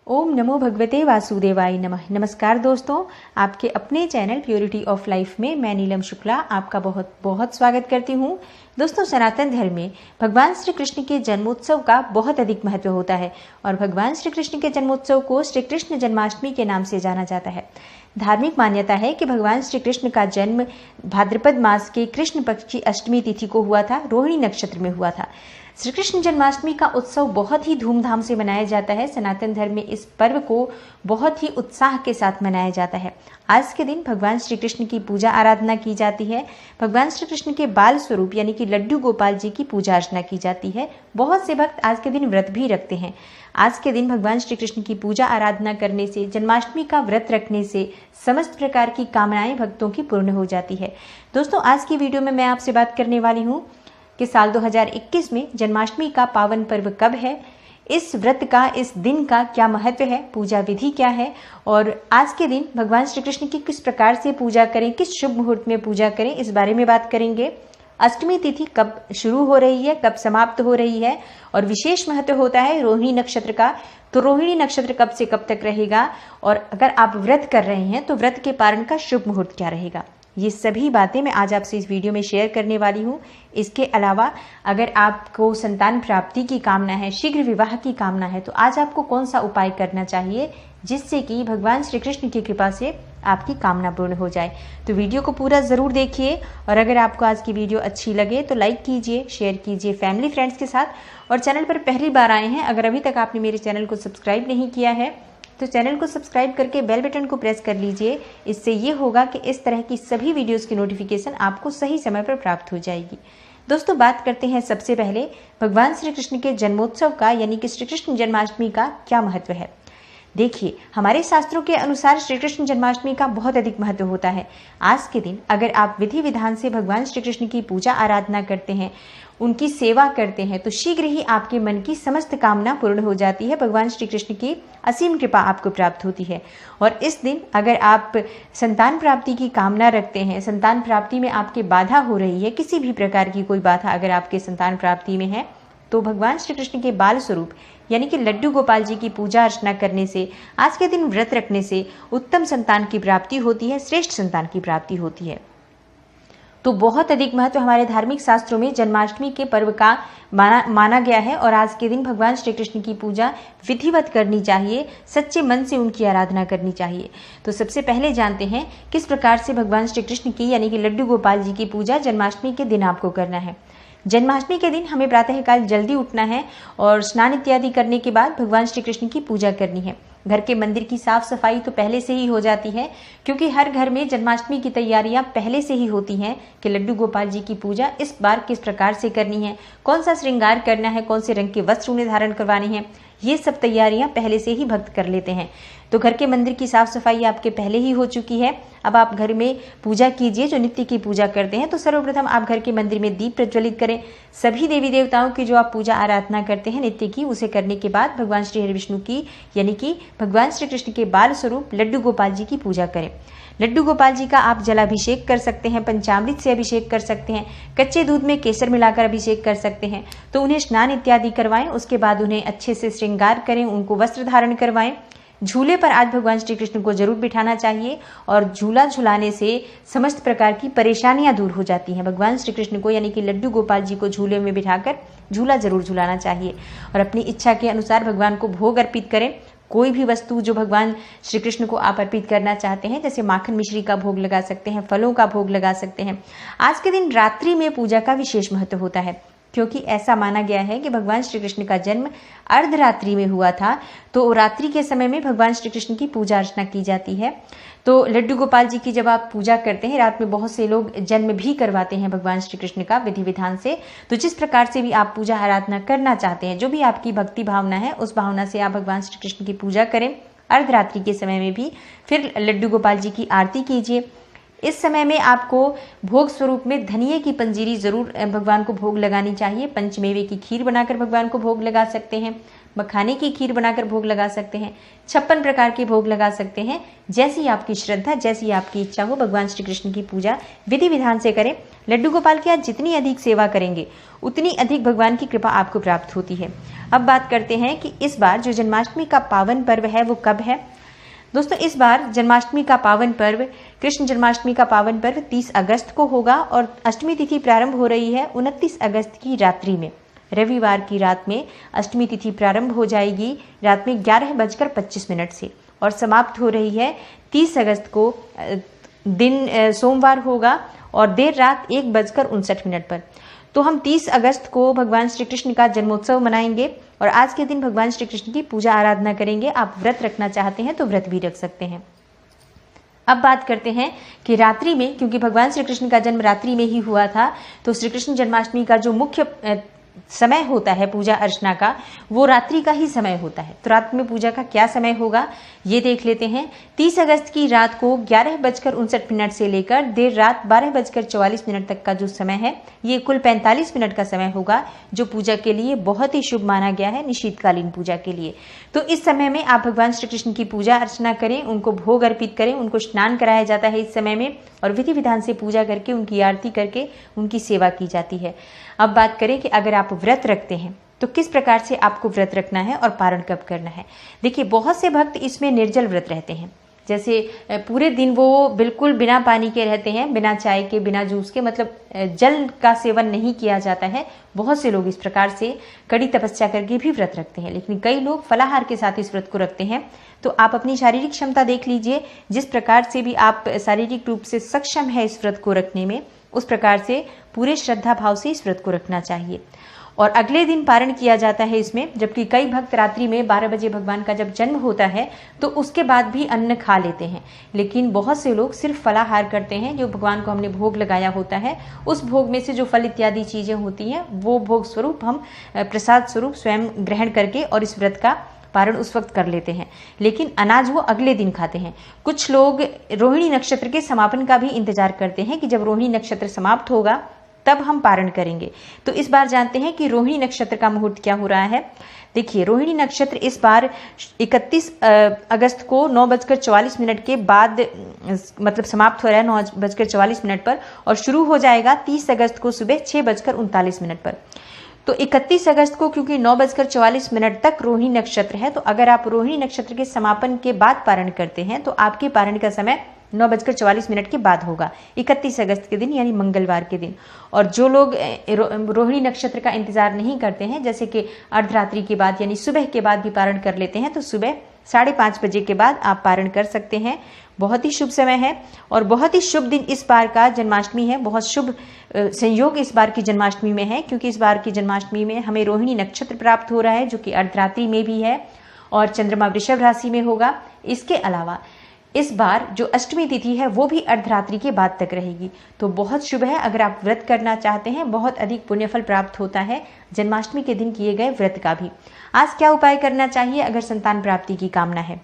ओम नमो भगवते वासुदेवाय नमः। नमस्कार दोस्तों, आपके अपने चैनल प्योरिटी ऑफ लाइफ में मैं नीलम शुक्ला आपका बहुत बहुत स्वागत करती हूँ। दोस्तों, सनातन धर्म में भगवान श्री कृष्ण के जन्मोत्सव का बहुत अधिक महत्व होता है और भगवान श्री कृष्ण के जन्मोत्सव को श्री कृष्ण जन्माष्टमी के नाम से जाना जाता है। धार्मिक मान्यता है कि भगवान श्री कृष्ण का जन्म भाद्रपद मास के कृष्ण पक्ष की अष्टमी तिथि को हुआ था, रोहिणी नक्षत्र में हुआ था। श्री कृष्ण जन्माष्टमी का उत्सव बहुत ही धूमधाम से मनाया जाता है। सनातन धर्म में इस पर्व को बहुत ही उत्साह के साथ मनाया जाता है। आज के दिन भगवान श्री कृष्ण की पूजा आराधना की जाती है। भगवान श्री कृष्ण के बाल स्वरूप यानी कि लड्डू गोपाल जी की पूजा अर्चना की जाती है। बहुत से भक्त आज के दिन व्रत भी रखते हैं। आज के दिन भगवान श्री कृष्ण की पूजा आराधना करने से, जन्माष्टमी का व्रत रखने से समस्त प्रकार की कामनाएं भक्तों की पूर्ण हो जाती है। दोस्तों, आज की वीडियो में मैं आपसे बात करने वाली हूँ कि साल 2021 में जन्माष्टमी का पावन पर्व कब है, इस व्रत का, इस दिन का क्या महत्व है, पूजा विधि क्या है और आज के दिन भगवान श्री कृष्ण की किस प्रकार से पूजा करें, किस शुभ मुहूर्त में पूजा करें, इस बारे में बात करेंगे। अष्टमी तिथि कब शुरू हो रही है, कब समाप्त हो रही है और विशेष महत्व होता है रोहिणी नक्षत्र का। तो रोहिणी नक्षत्र कब से कब तक रहेगा और अगर आप व्रत कर रहे हैं तो व्रत के पारण का शुभ मुहूर्त क्या रहेगा, ये सभी बातें मैं आज आपसे इस वीडियो में शेयर करने वाली हूँ। इसके अलावा अगर आपको संतान प्राप्ति की कामना है, शीघ्र विवाह की कामना है, तो आज आपको कौन सा उपाय करना चाहिए जिससे कि भगवान श्री कृष्ण की कृपा से आपकी कामना पूर्ण हो जाए। तो वीडियो को पूरा ज़रूर देखिए और अगर आपको आज की वीडियो अच्छी लगे तो लाइक कीजिए, शेयर कीजिए फैमिली फ्रेंड्स के साथ। और चैनल पर पहली बार आए हैं, अगर अभी तक आपने मेरे चैनल को सब्सक्राइब नहीं किया है तो चैनल को सब्सक्राइब करके बेल बटन को प्रेस कर लीजिए। इससे ये होगा कि इस तरह की सभी वीडियोस की नोटिफिकेशन आपको सही समय पर प्राप्त हो जाएगी। दोस्तों, बात करते हैं सबसे पहले भगवान श्री कृष्ण के जन्मोत्सव का यानी कि श्री कृष्ण जन्माष्टमी का क्या महत्व है। देखिए, हमारे शास्त्रों के अनुसार श्री कृष्ण जन्माष्टमी का बहुत अधिक महत्व होता है। आज के दिन अगर आप विधि विधान से भगवान श्री कृष्ण की पूजा आराधना करते हैं, उनकी सेवा करते हैं तो शीघ्र ही आपके मन की समस्त कामना पूर्ण हो जाती है। भगवान श्री कृष्ण की असीम कृपा आपको प्राप्त होती है। और इस दिन अगर आप संतान प्राप्ति की कामना रखते हैं, संतान प्राप्ति में आपके बाधा हो रही है, किसी भी प्रकार की कोई बाधा अगर आपके संतान प्राप्ति में है, तो भगवान श्री कृष्ण के बाल स्वरूप यानी कि लड्डू गोपाल जी की पूजा अर्चना करने से, आज के दिन व्रत रखने से उत्तम संतान की प्राप्ति होती है, श्रेष्ठ संतान की प्राप्ति होती है। तो बहुत अधिक महत्व हमारे धार्मिक शास्त्रों में जन्माष्टमी के पर्व का माना गया है और आज के दिन भगवान श्री कृष्ण की पूजा विधिवत करनी चाहिए, सच्चे मन से उनकी आराधना करनी चाहिए। तो सबसे पहले जानते हैं किस प्रकार से भगवान श्री कृष्ण की यानी कि लड्डू गोपाल जी की पूजा जन्माष्टमी के दिन आपको करना है। जन्माष्टमी के दिन हमें प्रातःकाल जल्दी उठना है और स्नान इत्यादि करने के बाद भगवान श्री कृष्ण की पूजा करनी है। घर के मंदिर की साफ सफाई तो पहले से ही हो जाती है, क्योंकि हर घर में जन्माष्टमी की तैयारियां पहले से ही होती हैं कि लड्डू गोपाल जी की पूजा इस बार किस प्रकार से करनी है, कौन सा श्रृंगार करना है, कौन से रंग के वस्त्र उन्हें धारण करवाने हैं, ये सब तैयारियां पहले से ही भक्त कर लेते हैं। तो घर के मंदिर की साफ सफाई आपके पहले ही हो चुकी है। अब आप घर में पूजा कीजिए, जो नित्य की पूजा करते हैं। तो सर्वप्रथम आप घर के मंदिर में दीप प्रज्वलित करें। सभी देवी देवताओं की जो आप पूजा आराधना करते हैं नित्य की, उसे करने के बाद भगवान श्री हरि विष्णु की यानी कि भगवान श्री कृष्ण के बाल स्वरूप लड्डू गोपाल जी की पूजा करें। लड्डू गोपाल जी का आप जलाभिषेक कर सकते हैं, पंचामृत से अभिषेक कर सकते हैं, कच्चे दूध में केसर मिलाकर अभिषेक कर सकते हैं। तो उन्हें स्नान इत्यादि करवाएं, उसके बाद उन्हें अच्छे से श्रृंगार करें, उनको वस्त्र धारण करवाएं। झूले पर आज भगवान श्री कृष्ण को जरूर बिठाना चाहिए और झूला झुलाने से समस्त प्रकार की परेशानियां दूर हो जाती हैं। भगवान श्री कृष्ण को यानी कि लड्डू गोपाल जी को झूले में बिठाकर झूला जरूर झुलाना चाहिए और अपनी इच्छा के अनुसार भगवान को भोग अर्पित करें। कोई भी वस्तु जो भगवान श्री कृष्ण को आप अर्पित करना चाहते हैं, जैसे माखन मिश्री का भोग लगा सकते हैं, फलों का भोग लगा सकते हैं। आज के दिन रात्रि में पूजा का विशेष महत्व होता है, क्योंकि ऐसा माना गया है कि भगवान श्री कृष्ण का जन्म अर्धरात्रि में हुआ था। तो रात्रि के समय में भगवान श्री कृष्ण की पूजा अर्चना की जाती है। तो लड्डू गोपाल जी की जब आप पूजा करते हैं, रात में बहुत से लोग जन्म भी करवाते हैं भगवान श्री कृष्ण का विधि विधान से। तो जिस प्रकार से भी आप पूजा आराधना करना चाहते हैं, जो भी आपकी भक्ति भावना है, उस भावना से आप भगवान श्री कृष्ण की पूजा करें अर्धरात्रि के समय में भी। फिर लड्डू गोपाल जी की आरती कीजिए। इस समय में आपको भोग स्वरूप में धनिये की पंजीरी जरूर भगवान को भोग लगानी चाहिए। पंचमेवे की खीर बनाकर भगवान को भोग लगा सकते हैं। मखाने की खीर बनाकर भोग लगा सकते हैं, 56 प्रकार के भोग लगा सकते हैं। जैसी आपकी श्रद्धा, जैसी आपकी इच्छा हो, भगवान श्री कृष्ण की पूजा विधि विधान से करें। लड्डू गोपाल की आज जितनी अधिक सेवा करेंगे उतनी अधिक भगवान की कृपा आपको प्राप्त होती है। अब बात करते हैं कि इस बार जो जन्माष्टमी का पावन पर्व है वो कब है। दोस्तों, इस बार जन्माष्टमी का पावन पर्व, कृष्ण जन्माष्टमी का पावन पर्व 30 अगस्त को होगा और अष्टमी तिथि प्रारंभ हो रही है 29 अगस्त की रात्रि में। रविवार की रात में अष्टमी तिथि प्रारंभ हो जाएगी रात में 11:25 से और समाप्त हो रही है 30 अगस्त को। दिन सोमवार होगा और देर रात 1:59 पर। तो हम 30 अगस्त को भगवान श्री कृष्ण का जन्मोत्सव मनाएंगे और आज के दिन भगवान श्री कृष्ण की पूजा आराधना करेंगे। आप व्रत रखना चाहते हैं तो व्रत भी रख सकते हैं। अब बात करते हैं कि रात्रि में, क्योंकि भगवान श्री कृष्ण का जन्म रात्रि में ही हुआ था, तो श्री कृष्ण जन्माष्टमी का जो मुख्य समय होता है पूजा अर्चना का, वो रात्रि का ही समय होता है। तो रात में पूजा का क्या समय होगा ये देख लेते हैं। 30 अगस्त की रात को 11:59 से लेकर देर रात 12:44 तक का जो समय है, ये कुल 45 मिनट का समय होगा, जो पूजा के लिए बहुत ही शुभ माना गया है, निशीतकालीन पूजा के लिए। तो इस समय में आप भगवान श्री कृष्ण की पूजा अर्चना करें, उनको भोग अर्पित करें, उनको स्नान कराया जाता है इस समय में और विधि विधान से पूजा करके उनकी आरती करके उनकी सेवा की जाती है। अब बात करें कि अगर आप व्रत रखते हैं तो किस प्रकार से आपको व्रत रखना है और पारण कब करना है। देखिए, बहुत से भक्त इसमें निर्जल व्रत रहते हैं, जैसे पूरे दिन वो बिल्कुल बिना पानी के रहते हैं, बिना चाय के, बिना जूस के, मतलब जल का सेवन नहीं किया जाता है। बहुत से लोग इस प्रकार से कड़ी तपस्या करके भी व्रत रखते हैं, लेकिन कई लोग फलाहार के साथ इस व्रत को रखते हैं। तो आप अपनी शारीरिक क्षमता देख लीजिए, जिस प्रकार से भी आप शारीरिक रूप से सक्षम है इस व्रत को रखने में, उस प्रकार से पूरे श्रद्धा भाव से इस व्रत को रखना चाहिए। और अगले दिन पारण किया जाता है इसमें, जबकि कई भक्त रात्रि में 12 बजे भगवान का जब जन्म होता है तो उसके बाद भी अन्न खा लेते हैं, लेकिन बहुत से लोग सिर्फ फलाहार करते हैं। जो भगवान को हमने भोग लगाया होता है उस भोग में से जो फल इत्यादि चीजें होती हैं वो भोग स्वरूप हम प्रसाद स्वरूप स्वयं ग्रहण करके और इस व्रत का पारण उस वक्त कर लेते हैं, लेकिन अनाज वो अगले दिन खाते हैं। कुछ लोग रोहिणी नक्षत्र के समापन का भी इंतजार करते हैं कि जब रोहिणी नक्षत्र समाप्त होगा तब हम पारण करेंगे। तो इस बार जानते हैं कि रोहिणी नक्षत्र का मुहूर्त क्या हो रहा है। देखिए, रोहिणी नक्षत्र इस बार 31 अगस्त को 9:44 के बाद मतलब समाप्त हो रहा है 9:44 पर और शुरू हो जाएगा 30 अगस्त को सुबह 6:39 पर। तो 31 अगस्त को क्योंकि 9:44 तक रोहिणी नक्षत्र है, तो अगर आप रोहिणी नक्षत्र के समापन के बाद पारण करते हैं तो आपके पारण का समय 9:44 के बाद होगा, 31 अगस्त के दिन यानी मंगलवार के दिन। और जो लोग रोहिणी नक्षत्र का इंतजार नहीं करते हैं, जैसे कि अर्धरात्रि के बाद यानी सुबह के बाद भी पारण कर लेते हैं, तो सुबह 5:30 बजे के बाद आप पारण कर सकते हैं। बहुत ही शुभ समय है और बहुत ही शुभ दिन इस बार का जन्माष्टमी है। बहुत शुभ संयोग इस बार की जन्माष्टमी में है, क्योंकि इस बार की जन्माष्टमी में हमें रोहिणी नक्षत्र प्राप्त हो रहा है, जो कि अर्धरात्रि में भी है और चंद्रमा वृषभ राशि में होगा। इसके अलावा इस बार जो अष्टमी तिथि है वो भी अर्धरात्रि के बाद तक रहेगी, तो बहुत शुभ है। अगर आप व्रत करना चाहते हैं, बहुत अधिक पुण्यफल प्राप्त होता है जन्माष्टमी के दिन किए गए व्रत का भी। आज क्या उपाय करना चाहिए अगर संतान प्राप्ति की कामना है।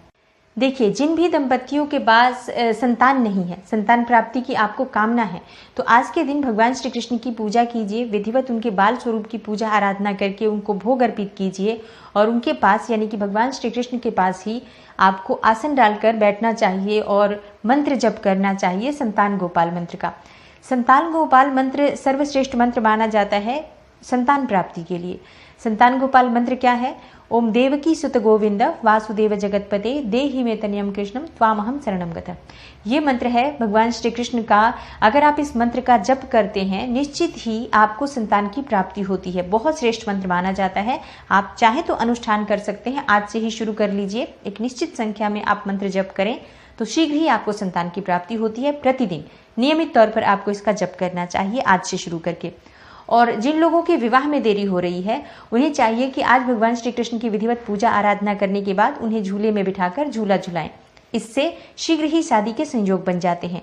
देखिए, जिन भी दंपतियों के पास संतान नहीं है, संतान प्राप्ति की आपको कामना है, तो आज के दिन भगवान श्री कृष्ण की पूजा कीजिए, विधिवत उनके बाल स्वरूप की पूजा आराधना करके उनको भोग अर्पित कीजिए और उनके पास यानी कि भगवान श्री कृष्ण के पास ही आपको आसन डालकर बैठना चाहिए और मंत्र जप करना चाहिए संतान गोपाल मंत्र का। संतान गोपाल मंत्र सर्वश्रेष्ठ मंत्र माना जाता है संतान प्राप्ति के लिए। संतान गोपाल मंत्र क्या है? ओम देवकी सुत गोविंद वासुदेव जगतपते देहि मे तनयम कृष्णम त्वामहम शरणम गतः। ये मंत्र है भगवान श्री कृष्ण का। अगर आप इस मंत्र का जप करते हैं, निश्चित ही आपको संतान की प्राप्ति होती है। बहुत श्रेष्ठ मंत्र माना जाता है। आप चाहे तो अनुष्ठान कर सकते हैं, आज से ही शुरू कर लीजिए। एक निश्चित संख्या में आप मंत्र जप करें तो शीघ्र ही आपको संतान की प्राप्ति होती है। प्रतिदिन नियमित तौर पर आपको इसका जप करना चाहिए आज से शुरू करके। और जिन लोगों के विवाह में देरी हो रही है, उन्हें चाहिए कि आज भगवान श्री कृष्ण की विधिवत पूजा आराधना करने के बाद उन्हें झूले में बिठाकर झूला झुलाएं। इससे शीघ्र ही शादी के संयोग बन जाते हैं।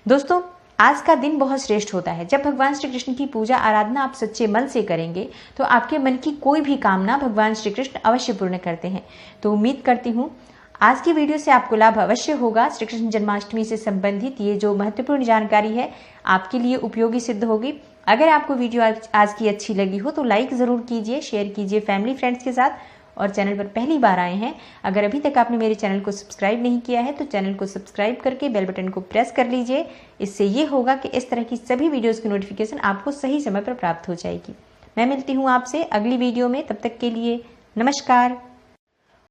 दोस्तों, आज का दिन बहुत श्रेष्ठ होता है। जब भगवान श्री कृष्ण की पूजा आराधना आप सच्चे मन से करेंगे तो आपके मन की कोई भी कामना भगवान श्री कृष्ण अवश्य पूर्ण करते हैं। तो उम्मीद करती हूँ आज की वीडियो से आपको लाभ अवश्य होगा। श्री कृष्ण जन्माष्टमी से संबंधित ये जो महत्वपूर्ण जानकारी है आपके लिए उपयोगी सिद्ध होगी। अगर आपको वीडियो आज की अच्छी लगी हो तो लाइक ज़रूर कीजिए, शेयर कीजिए फैमिली फ्रेंड्स के साथ और चैनल पर पहली बार आए हैं, अगर अभी तक आपने मेरे चैनल को सब्सक्राइब नहीं किया है तो चैनल को सब्सक्राइब करके बेल बटन को प्रेस कर लीजिए। इससे ये होगा कि इस तरह की सभी वीडियोस की नोटिफिकेशन आपको सही समय पर प्राप्त हो जाएगी। मैं मिलती हूँ आपसे अगली वीडियो में, तब तक के लिए नमस्कार।